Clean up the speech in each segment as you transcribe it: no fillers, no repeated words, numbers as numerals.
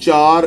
4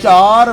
4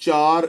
4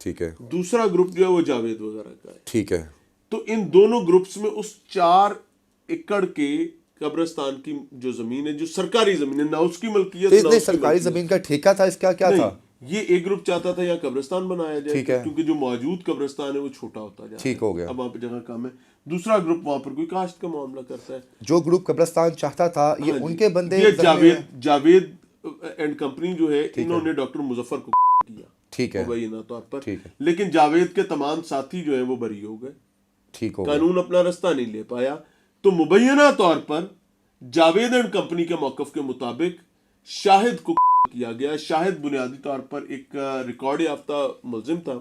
ٹھیک ہے. دوسرا گروپ جو ہے وہ جاوید وغیرہ کا ہے. ٹھیک ہے. تو ان دونوں گروپس میں اس 4 ایکڑ کے قبرستان کی جو زمین ہے جو سرکاری زمین ہے، نہ اس کی ملکیت نہ اس کی سرکاری زمین کا ٹھیکہ تھا اس کا کیا تھا؟ یہ ایک گروپ چاہتا تھا یہاں قبرستان بنایا جائے کیونکہ جو موجود قبرستان ہے وہ چھوٹا ہوتا جا رہا ہے. ٹھیک ہو گیا. اب وہاں پہ جگہ کم ہے. دوسرا گروپ وہاں پر کوئی کاشت کا معاملہ کرتا ہے. جو گروپ قبرستان چاہتا تھا یہ ان کے بندے، یہ جاوید اینڈ کمپنی جو ہے انہوں نے ڈاکٹر مظفر کو کیا. ٹھیک ہے. مبینہ طور پر. لیکن جاوید کے تمام ساتھی جو ہیں وہ بری ہو گئے. ٹھیک ہو. قانون اپنا رستہ نہیں لے پایا. تو مبینہ طور پر جاوید اینڈ کمپنی کے موقف کے مطابق شاہد کو کیا گیا. شاہد بنیادی طور پر ایک ریکارڈ یافتہ ملزم تھا،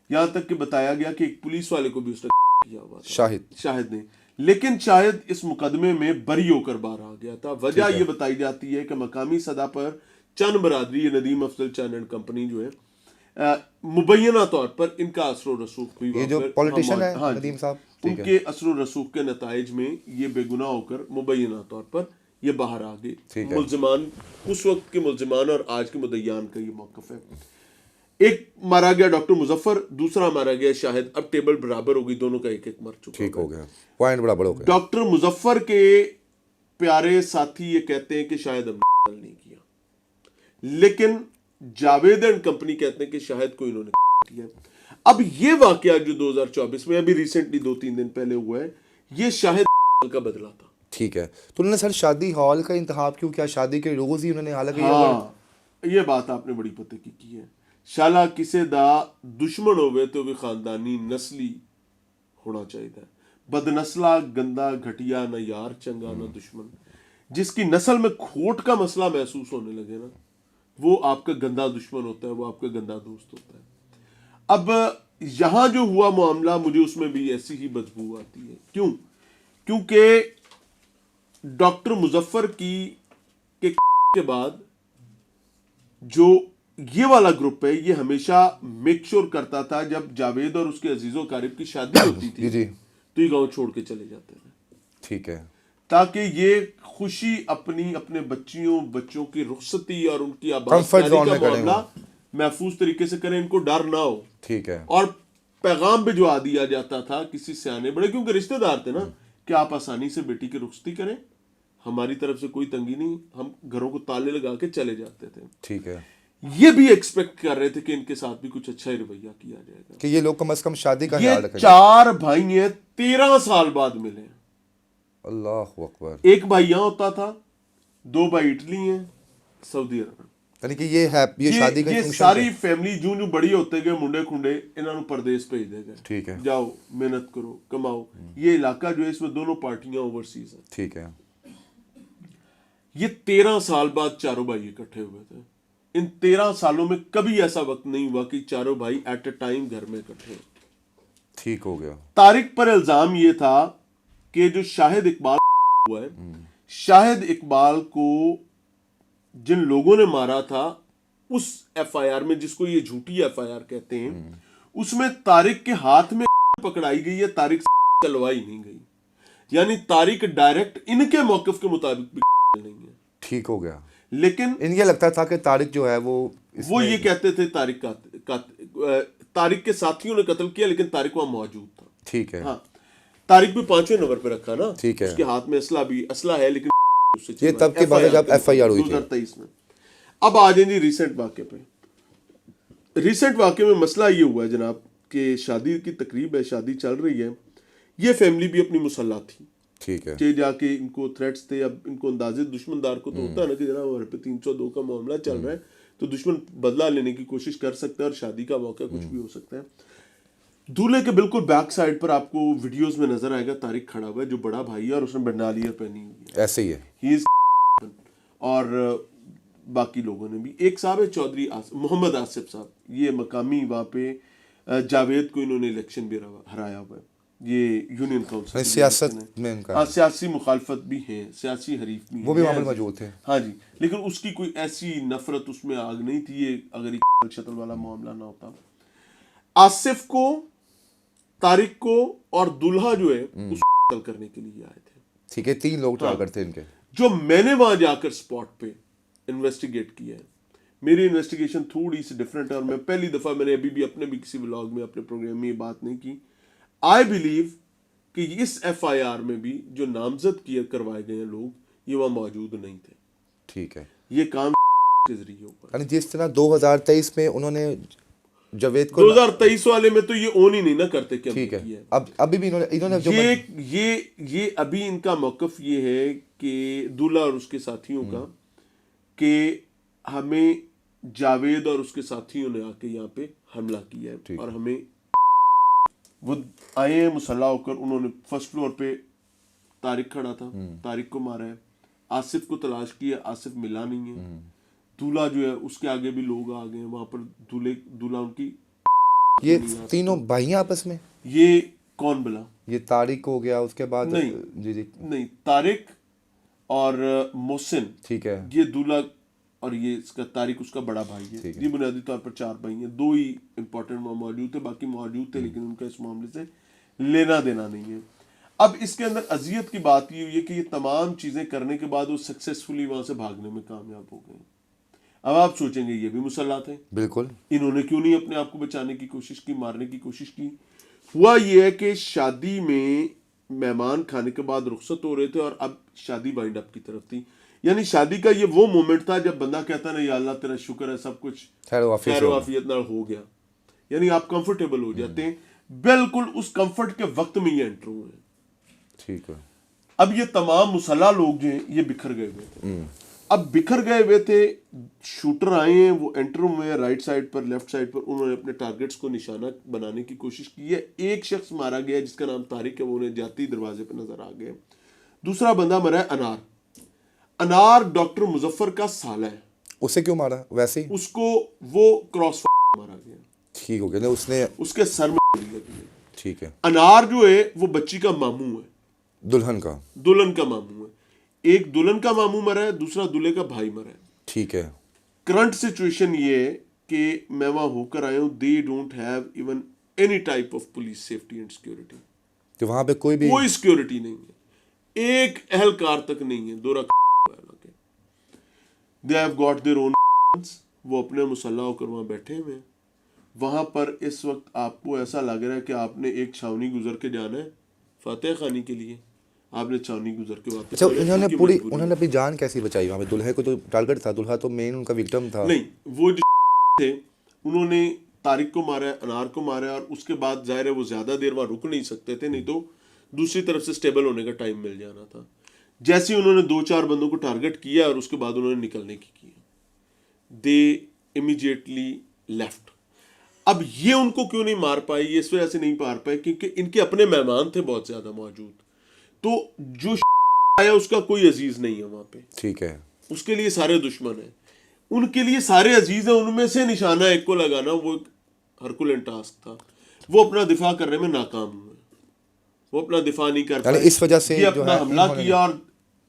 یہاں تک کہ بتایا گیا کہ ایک پولیس والے کو بھی اس نے کیا ہوا تھا، شاہد نے. لیکن شاہد اس مقدمے میں بری ہو کر باہر آ گیا تھا. وجہ یہ بتائی جاتی ہے کہ مقامی سطح پر چند برادری، ندیم افضل چند اینڈ کمپنی جو ہے مبینہ طور پر ان کا اثر و رسوخ ہوئی. یہ جو پولیٹیشین ہے ندیم صاحب، ان کے اثر و رسوخ کے نتائج میں یہ بے گناہ ہو کر مبینہ طور پر یہ باہر آ گئے. ملزمان، اس وقت کے ملزمان اور آج کے مدعیان کا یہ موقف ہے. ایک مارا گیا ڈاکٹر مظفر، دوسرا مارا گیا شاہد. اب ٹیبل برابر ہو گئی، دونوں کا ایک ایک مر چکا. ٹھیک ہو گیا، پوائنٹ برابر ہو گیا. ڈاکٹر مظفر کے پیارے ساتھی یہ کہتے ہیں کہ شاید ہم نے نہیں کیا، لیکن جاوید اینڈ کمپنی کہتے ہیں کہ شاید کو انہوں نے کیا. اب یہ واقعہ جو 2024 میں ابھی ریسنٹلی 2-3 دن پہلے ہوا ہے، یہ شاہد کا بدلہ تھا. ٹھیک ہے. تو انہوں نے سر شادی ہال کا انتخاب کیوں کیا؟ شادی کے روز ہی انہوں نے، حالانکہ یہ بات آپ نے بڑی پتہ کی ہے. شالا کسے دا دشمن ہوئے تو بھی خاندانی نسلی ہونا چاہیے. بد نسلہ گندا گھٹیا، نہ یار چنگا نہ دشمن. جس کی نسل میں کھوٹ کا مسئلہ محسوس ہونے لگے نا، وہ آپ کا گندا دشمن ہوتا ہے، وہ آپ کا گندا دوست ہوتا ہے. اب یہاں جو ہوا معاملہ، مجھے اس میں بھی ایسی ہی بدبو آتی ہے. کیوں؟ کیونکہ ڈاکٹر مظفر کے بعد جو یہ والا گروپ ہے یہ ہمیشہ میک شور کرتا تھا جب جاوید اور اس کے عزیز و قارب کی شادی ہوتی تھی تو یہ گاؤں چھوڑ کے چلے جاتے تھے. ٹھیک ہے. تاکہ یہ خوشی اپنے بچوں کی رخصتی اور ان کی آبادی کا معاملہ محفوظ طریقے سے کریں، ان کو ڈر نہ ہو. ٹھیک ہے. اور پیغام بھی جو دیا جاتا تھا کسی سیانے بڑے، کیونکہ رشتہ دار تھے نا، کہ آپ آسانی سے بیٹی کی رخصتی کریں، ہماری طرف سے کوئی تنگی نہیں، ہم گھروں کو تالے لگا کے چلے جاتے تھے. ٹھیک ہے. یہ بھی ایکسپیکٹ کر رہے تھے کہ ان کے ساتھ بھی کچھ اچھا ہی رویہ کیا جائے گا، کہ یہ لوگ کم از کم شادی کا خیال رکھیں. 4 بھائی ہیں، 13 سال بعد ملے. اللہ اکبر. ایک بھائی یہاں ہوتا تھا، 2 بھائی اٹلی ہیں، سعودی عرب. یعنی کہ یہ شادی کا یہ ساری فیملی جو بڑی ہوتے گئے، منڈے کھنڈے انہوں نے پردیس بھیج دے گئے. ٹھیک ہے. جاؤ محنت کرو کماؤ. یہ علاقہ جو ہے اس میں دونوں پارٹیاں اوورسیز ہیں. ٹھیک ہے. یہ 13 سال بعد چاروں بھائی اکٹھے ہوئے تھے. ان 13 سالوں میں کبھی ایسا وقت نہیں ہوا کہ چاروں بھائی ایٹ اے ٹائم گھر میں اکٹھے. ٹھیک ہو گیا. طارق پر الزام یہ تھا کہ جو شاہد اقبال ہوا ہے، شاہد اقبال کو جن لوگوں نے مارا تھا اس ایف آئی آر میں، جس کو یہ جھوٹی ایف آئی آر کہتے ہیں، اس میں طارق کے ہاتھ میں پکڑائی گئی ہے، طارق چلوائی نہیں گئی. یعنی طارق ڈائریکٹ ان کے موقف کے مطابق بھی نہیں ہے. ٹھیک ہو گیا. لیکن ان یہ لگتا تھا کہ طارق جو ہے وہ یہ کہتے تھے طارق کے ساتھیوں نے قتل کیا، لیکن طارق وہاں موجود تھا. ٹھیک ہے. ہاں، طارق بھی 5ویں نمبر پہ رکھا نا. ٹھیک ہے. اس کے ہاتھ میں اسلحہ ہے، لیکن یہ تب کے بعد جب ایف آئی آر ہوئی 2023 میں. اب آ جائیں جی ریسنٹ واقعے پہ. ریسنٹ واقعے میں مسئلہ یہ ہوا ہے جناب کہ شادی کی تقریب ہے، شادی چل رہی ہے. یہ فیملی بھی اپنی مسلح تھی. ٹھیک ہے. کہ جا کے ان کو تھریٹس تھے. اب ان کو اندازے دشمندار کو تو ہوتا ہے نا کہ جناب ہمارے پہ 302 کا معاملہ چل رہا ہے تو دشمن بدلہ لینے کی کوشش کر سکتا ہے، اور شادی کا موقع کچھ بھی ہو سکتا ہے. دولہے کے بالکل بیک سائڈ پر آپ کو ویڈیوز میں نظر آئے گا طارق کھڑا ہوا ہے، جو بڑا بھائی ہے، اور اس نے بنڈالیاں پہنی ہوئی ہے. ایسے ہی ہے. ہی از اور باقی لوگوں نے بھی. ایک صاحب ہے چودھری محمد آصف صاحب، یہ مقامی وہاں پہ جاوید کو انہوں نے الیکشن بھی ہرایا ہوا ہے. یہ یونین کاؤنسل سیاست میں ان کا سیاسی مخالفت بھی ہے، سیاسی حریف بھی، وہ بھی وہاں پر موجود تھے. ہاں جی. لیکن اس کی کوئی ایسی نفرت اس میں آگ نہیں تھی. یہ اگر یہ شتل والا معاملہ نہ ہوتا. آصف کو، طارق کو اور دلہا جو ہے اس کو قتل کرنے کے لیے آئے تھے. ٹھیک ہے. 3 لوگ ٹارگٹ تھے ان کے. جو میں نے وہاں جا کر سپاٹ پہ انویسٹیگیٹ کیا ہے، میری انویسٹیگیشن تھوڑی سی ڈفرینٹ ہے اور میں پہلی دفعہ میں نے ابھی بھی اپنے بھی کسی ولاگ میں اپنے پروگرام میں یہ بات نہیں کی. آئی بلیو کہ اس ایف آئی آر میں بھی جو نامزد کیا کروائے گئے ہیں لوگ یہ وہاں موجود نہیں تھے. ٹھیک ہے, یہ کام کے ذریعے اوپر یعنی جس طرح 2023 میں انہوں نے جاوید کو 2023 والے میں تو یہ اون ہی نہیں نہ کرتے کہ ٹھیک ہے, اب ابھی بھی انہوں نے جو یہ ابھی ان کا موقف یہ ہے کہ دولہا اور اس کے ساتھیوں کا کہ ہمیں جاوید اور اس کے ساتھیوں نے آ کے یہاں پہ حملہ کیا ہے اور ہمیں وہ آئے ہیں مسلح ہو کر. انہوں نے فرسٹ فلور پہ طارق کھڑا تھا, طارق کو مارا ہے. آصف کو تلاش کیا, آصف ملا نہیں ہے. دولہا جو ہے اس کے آگے بھی لوگ آ گئے ہیں وہاں پر. دولہا ان کی یہ تینوں بھائی ہیں آپس میں. یہ کون بلا؟ یہ طارق ہو گیا, اس کے بعد نہیں طارق اور محسن, ٹھیک ہے, یہ دولہا اور یہ اس کا طارق اس کا بڑا بھائی ہے. یہ بنیادی طور پر 4 بھائی ہیں, 2 ہی امپورٹنٹ موجود تھے, باقی موجود تھے لیکن ان کا اس معاملے سے لینا دینا نہیں ہے. اب اس کے اندر اذیت کی بات یہ ہوئی ہے کہ یہ تمام چیزیں کرنے کے بعد وہ سکسیسفلی وہاں سے بھاگنے میں کامیاب ہو گئے. اب آپ سوچیں گے یہ بھی مسلح تھے, بالکل, انہوں نے کیوں نہیں اپنے آپ کو بچانے کی کوشش کی, مارنے کی کوشش کی. ہوا یہ ہے کہ شادی میں مہمان کھانے کے بعد رخصت ہو رہے تھے اور اب شادی وائنڈ اپ کی طرف تھی. یعنی شادی کا یہ وہ مومنٹ تھا جب بندہ کہتا نا یا اللہ تیرا شکر ہے سب کچھ خیر و عافیت نہ ہو گیا, یعنی آپ کمفرٹیبل ہو جاتے ہیں. بالکل اس کمفرٹ کے وقت میں یہ انٹر ہوئے. ٹھیک ہے, اب یہ تمام مسلح لوگ جو ہیں یہ بکھر گئے ہوئے تھے. اب بکھر گئے ہوئے تھے, شوٹر آئے ہیں, وہ انٹر ہوئے ہیں رائٹ سائڈ پر, لیفٹ سائڈ پر. انہوں نے اپنے ٹارگٹس کو نشانہ بنانے کی کوشش کی ہے. ایک شخص مارا گیا جس کا نام طارق ہے, وہ انہیں جاتی دروازے پہ نظر آ گئے. دوسرا بندہ مرا ہے انار ڈاکٹر مظفر کا سالہ ہے. اسے کیوں مارا؟ ویسے ہی اس کو وہ کراس مارا گیا. ٹھیک ہو گیا, اس نے اس کے سر میں گولی لگی ہے. ٹھیک ہے, انار جو ہے وہ بچی کا ماموں ہے, دلہن کا ماموں ہے. ایک دلہن کا ماموں مرا ہے, دوسرا دلہے کا بھائی مرا ہے. ٹھیک ہے, کرنٹ سچویشن یہ ہے کہ میں وہاں ہو کر آیا ہوں, they don't have even any type of police safety and security. کہ وہاں پہ کوئی سیکورٹی نہیں ہے, ایک اہلکار تک نہیں ہے. دورہ they have got their own, وہ اپنے مسلح ہو کر وہاں بیٹھے ہوئے ہیں. وہاں پر اس وقت آپ کو ایسا لگ رہا ہے کہ آپ نے ایک چھاونی گزر کے جانا ہے فاتح خانی کے لیے, آپ نے چھاونی گزر کے واپس. انہوں نے اپنی جان کیسی بچائی وہاں پہ؟ دلہے کو تو ٹارگٹ تھا, دلہا تو مین ان کا وکٹم تھا. نہیں, وہ جو تھے انہوں نے طارق کو مارا ہے, انار کو مارا ہے, اور اس کے بعد ظاہر ہے وہ زیادہ دیر وہاں رک نہیں سکتے تھے, نہیں تو دوسری طرف سے سٹیبل ہونے کا ٹائم مل جانا تھا. جیسے انہوں نے 2-4 بندوں کو ٹارگٹ کیا اور اس کے بعد انہوں نے نکلنے کی کیا, دے امیجیٹلی لیفٹ. اب یہ ان کو کیوں نہیں مار پائے؟ یہ اس وجہ سے نہیں مار پائے کیونکہ ان کے اپنے مہمان تھے بہت زیادہ موجود, تو جو آیا اس کا کوئی عزیز نہیں ہے وہاں پہ. ٹھیک ہے, اس کے لیے سارے دشمن ہیں, ان کے لیے سارے عزیز ہیں. ان میں سے نشانہ ایک کو لگانا وہ ہرکولین ٹاسک تھا. وہ اپنا دفاع کرنے میں ناکام ہوئے, وہ اپنا دفاع نہیں کر پائے, اس وجہ سے یہ اپنا حملہ کیا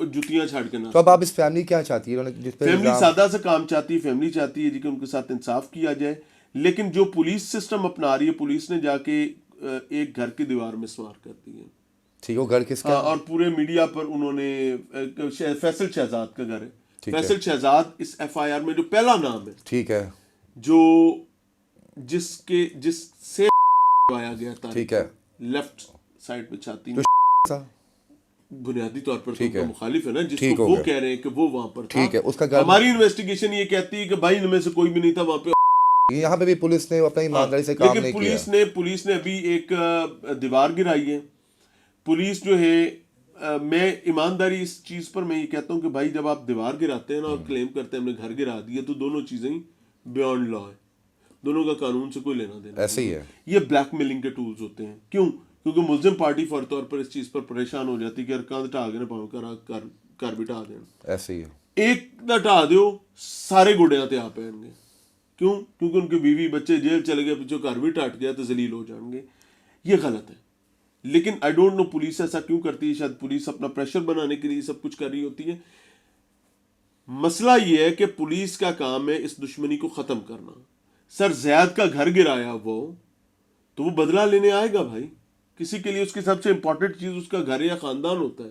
اور جتیاں چھاڑ کے. تو اب آپ اس فیملی کیا چاہتی ہے؟ فیملی سادہ سے کام چاہتی ہے, فیملی چاہتی ہے جی کہ ان کے ساتھ انصاف کیا جائے. لیکن جو پولیس سسٹم اپنا رہی ہے, پولیس نے جا کے ایک گھر کی دیوار میں سوار کر دی ہے. ٹھیک ہے, گھر کس کا؟ اور پورے میڈیا پر انہوں نے, فیصل شہزاد کا گھر ہے. فیصل شہزاد اس ایف آئی آر میں جو پہلا نام ہے, ٹھیک ہے, جو جس سے آیا گیا تھا, ٹھیک ہے, لیفٹ سائڈ پہ چھاتی میں, بنیادی طور پر مخالف ہے نا, جس کو وہ کہہ رہے ہیں کہ وہ وہاں پر تھا. ٹھیک ہے, اس کا گھر. ہماری انویسٹیگیشن یہ کہتی ہے کہ بھائی ان میں سے کوئی بھی نہیں تھا وہاں پہ. یہاں پہ بھی پولیس نے اپنی ایمانداری سے کام نہیں کیا. لیکن پولیس نے ابھی ایک دیوار گرائی ہے. پولیس جو ہے, میں ایمانداری اس چیز پر میں یہ کہتا ہوں کہ بھائی جب آپ دیوار گراتے ہیں نا اور کلیم کرتے ہیں ہم نے گھر گرا دیے, تو دونوں چیزیں بیانڈ لا ہے, دونوں کا قانون سے کوئی لینا دینا. ایسے ہی ہے, یہ بلیک میلنگ کے ٹولز ہوتے ہیں. کیوں؟ کیونکہ ملزم پارٹی فور طور پر اس چیز پر پریشان ہو جاتی کہ کاند ٹھا گئے پاؤں کر بھی ٹھا دینا. ایسے ہی ہے, ایک نہ ٹھا دیو سارے گوڑیاں تے آپ پہن گے. کیوں؟ کیونکہ ان کے بیوی بچے جیل چلے گئے, پیچھے گھر بھی ٹاٹ گیا تو ذلیل ہو جائیں گے. یہ غلط ہے. لیکن آئی ڈونٹ نو پولیس ایسا کیوں کرتی ہے. شاید پولیس اپنا پریشر بنانے کے لیے سب کچھ کر رہی ہوتی ہے. مسئلہ یہ ہے کہ پولیس کا کام ہے اس دشمنی کو ختم کرنا. سر زیاد کا گھر گرایا وہ, تو وہ بدلہ لینے آئے گا بھائی. کسی کے لیے اس کی سب سے امپورٹنٹ چیز اس کا گھر یا خاندان ہوتا ہے.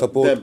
Support.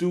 2